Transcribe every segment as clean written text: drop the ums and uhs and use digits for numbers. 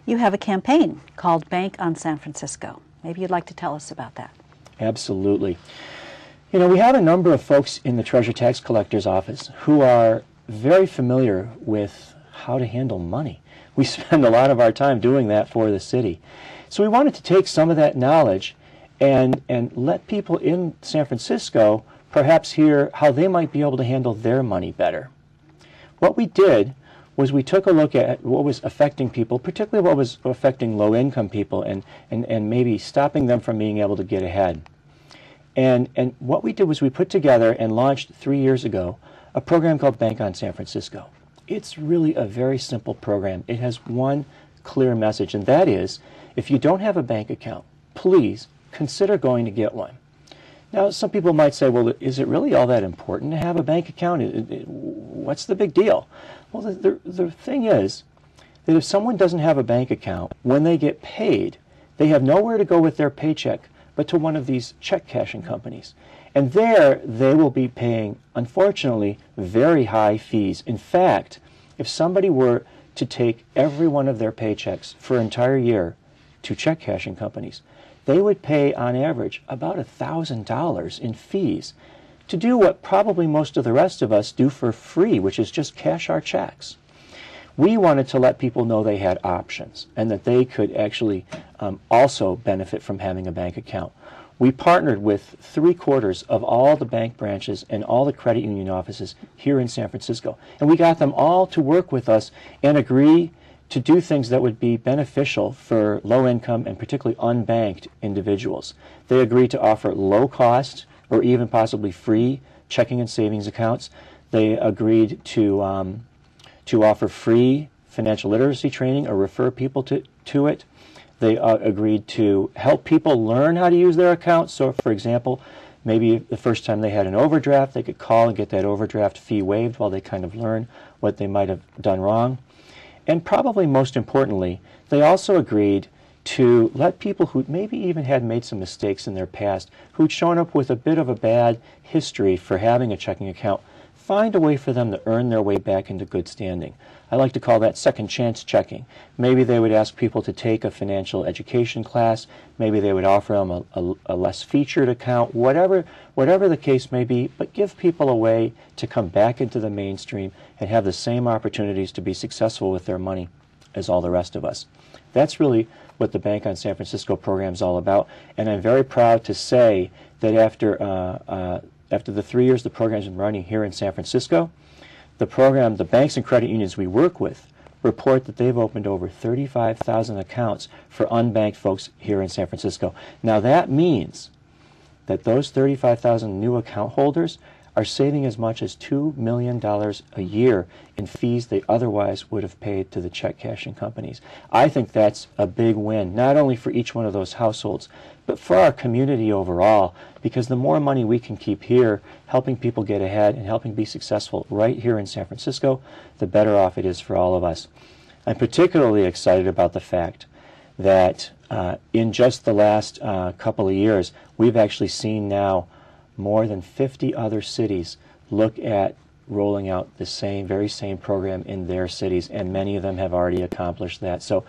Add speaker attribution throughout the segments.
Speaker 1: You have a campaign called Bank on San Francisco. Maybe you'd like to tell us about that.
Speaker 2: Absolutely. You know, we have a number of folks in the Treasurer Tax Collector's office who are very familiar with how to handle money. We spend a lot of our time doing that for the city. So we wanted to take some of that knowledge and let people in San Francisco perhaps hear how they might be able to handle their money better. What we did was we took a look at what was affecting people, particularly what was affecting low-income people, and maybe stopping them from being able to get ahead. And what we did was we put together and launched 3 years ago a program called Bank on San Francisco. It's really a very simple program. It has one clear message, and that is, if you don't have a bank account, please consider going to get one. Now, some people might say, well, is it really all that important to have a bank account? What's the big deal? Well, the thing is that if someone doesn't have a bank account, when they get paid, they have nowhere to go with their paycheck but to one of these check cashing companies. And there, they will be paying, unfortunately, very high fees. In fact, if somebody were to take every one of their paychecks for an entire year to check cashing companies, they would pay, on average, about $1,000 in fees to do what probably most of the rest of us do for free, which is just cash our checks. We wanted to let people know they had options and that they could actually also benefit from having a bank account. We partnered with 3/4 of all the bank branches and all the credit union offices here in San Francisco, and we got them all to work with us and agree to do things that would be beneficial for low-income and particularly unbanked individuals. They agreed to offer low-cost or even possibly free checking and savings accounts. They agreed to offer free financial literacy training or refer people to it. They agreed to help people learn how to use their accounts. So, for example, maybe the first time they had an overdraft, they could call and get that overdraft fee waived while they kind of learn what they might have done wrong. And probably most importantly, they also agreed to let people who maybe even had made some mistakes in their past, who'd shown up with a bit of a bad history for having a checking account, find a way for them to earn their way back into good standing. I like to call that second chance checking. Maybe they would ask people to take a financial education class. Maybe they would offer them a less featured account, whatever the case may be, but give people a way to come back into the mainstream and have the same opportunities to be successful with their money as all the rest of us. That's really what the Bank on San Francisco program is all about, and I'm very proud to say that after the 3 years the program's been running here in San Francisco, the banks and credit unions we work with report that they've opened over 35,000 accounts for unbanked folks here in San Francisco. Now that means that those 35,000 new account holders are saving as much as $2 million a year in fees they otherwise would have paid to the check cashing companies. I think that's a big win, not only for each one of those households, but for our community overall, because the more money we can keep here, helping people get ahead and helping be successful right here in San Francisco, the better off it is for all of us. I'm particularly excited about the fact that in just the last couple of years, we've actually seen now more than 50 other cities look at rolling out the very same program in their cities, and many of them have already accomplished that. So,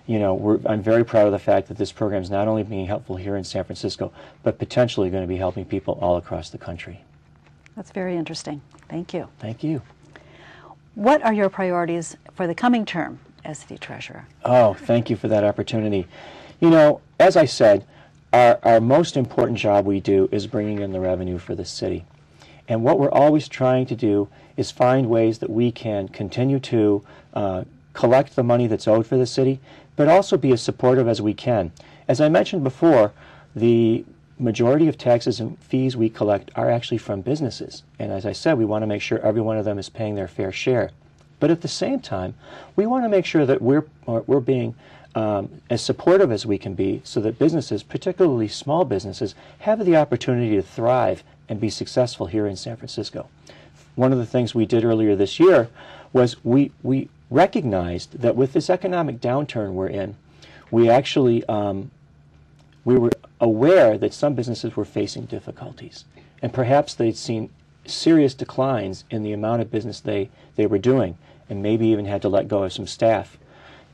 Speaker 2: you know, I'm very proud of the fact that this program is not only being helpful here in San Francisco, but potentially going to be helping people all across the country.
Speaker 1: That's very interesting. Thank you.
Speaker 2: Thank you.
Speaker 1: What are your priorities for the coming term as City Treasurer?
Speaker 2: Oh, thank you for that opportunity. You know, as I said, our most important job we do is bringing in the revenue for the city. And what we're always trying to do is find ways that we can continue to collect the money that's owed for the city, but also be as supportive as we can. As I mentioned before, the majority of taxes and fees we collect are actually from businesses. And as I said, we want to make sure every one of them is paying their fair share. But at the same time, we want to make sure that we're being as supportive as we can be so that businesses, particularly small businesses, have the opportunity to thrive and be successful here in San Francisco. One of the things we did earlier this year was we recognized that with this economic downturn we're in, we actually we were aware that some businesses were facing difficulties, and perhaps they'd seen serious declines in the amount of business they were doing, and maybe even had to let go of some staff.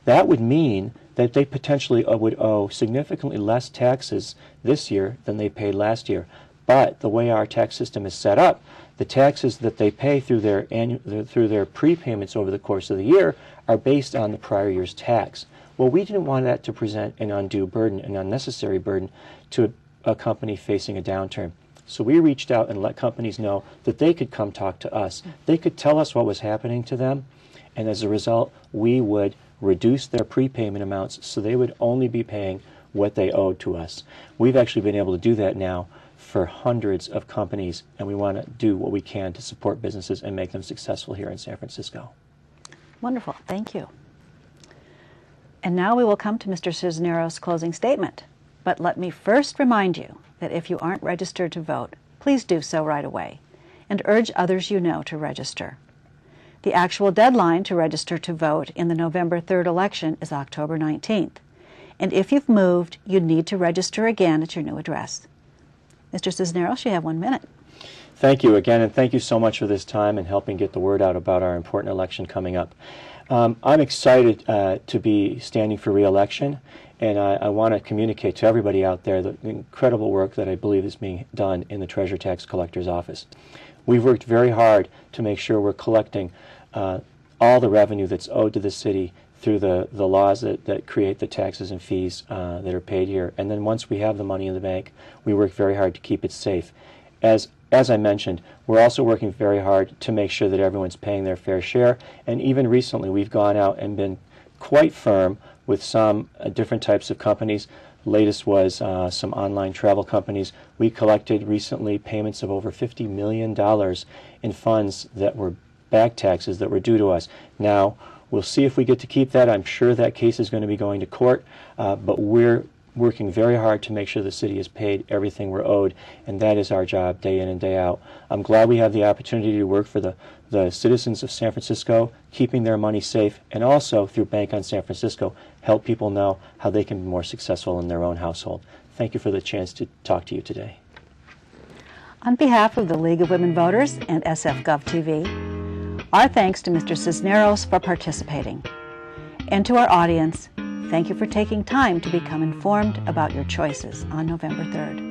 Speaker 2: That would mean that they potentially would owe significantly less taxes this year than they paid last year. But the way our tax system is set up, the taxes that they pay through their prepayments over the course of the year are based on the prior year's tax. Well, we didn't want that to present an undue burden, an unnecessary burden to a company facing a downturn. So we reached out and let companies know that they could come talk to us. They could tell us what was happening to them, and as a result, we would reduce their prepayment amounts so they would only be paying what they owed to us. We've actually been able to do that now for hundreds of companies, and we want to do what we can to support businesses and make them successful here in San Francisco.
Speaker 1: Wonderful. Thank you. And now we will come to Mr. Cisneros' closing statement. But let me first remind you that if you aren't registered to vote, please do so right away, and urge others you know to register. The actual deadline to register to vote in the November 3rd election is October 19th. And if you've moved, you need to register again at your new address. Mr. Cisneros, you have 1 minute.
Speaker 2: Thank you again, and thank you so much for this time and helping get the word out about our important election coming up. I'm excited to be standing for re-election, and I want to communicate to everybody out there the incredible work that I believe is being done in the Treasurer Tax Collector's Office. We've worked very hard to make sure we're collecting all the revenue that's owed to the city through the laws that create the taxes and fees that are paid here. And then once we have the money in the bank, we work very hard to keep it safe. As I mentioned, we're also working very hard to make sure that everyone's paying their fair share. And even recently, we've gone out and been quite firm with some different types of companies. Latest was some online travel companies. We collected recently payments of over $50 million in funds that were back taxes that were due to us. Now, we'll see if we get to keep that. I'm sure that case is going to be going to court, but we're working very hard to make sure the city is paid everything we're owed, and that is our job day in and day out. I'm glad we have the opportunity to work for the citizens of San Francisco, keeping their money safe, and also through Bank on San Francisco, help people know how they can be more successful in their own household. Thank you for the chance to talk to you today.
Speaker 1: On behalf of the League of Women Voters and SF GovTV, our thanks to Mr. Cisneros for participating. And to our audience, thank you for taking time to become informed about your choices on November 3rd.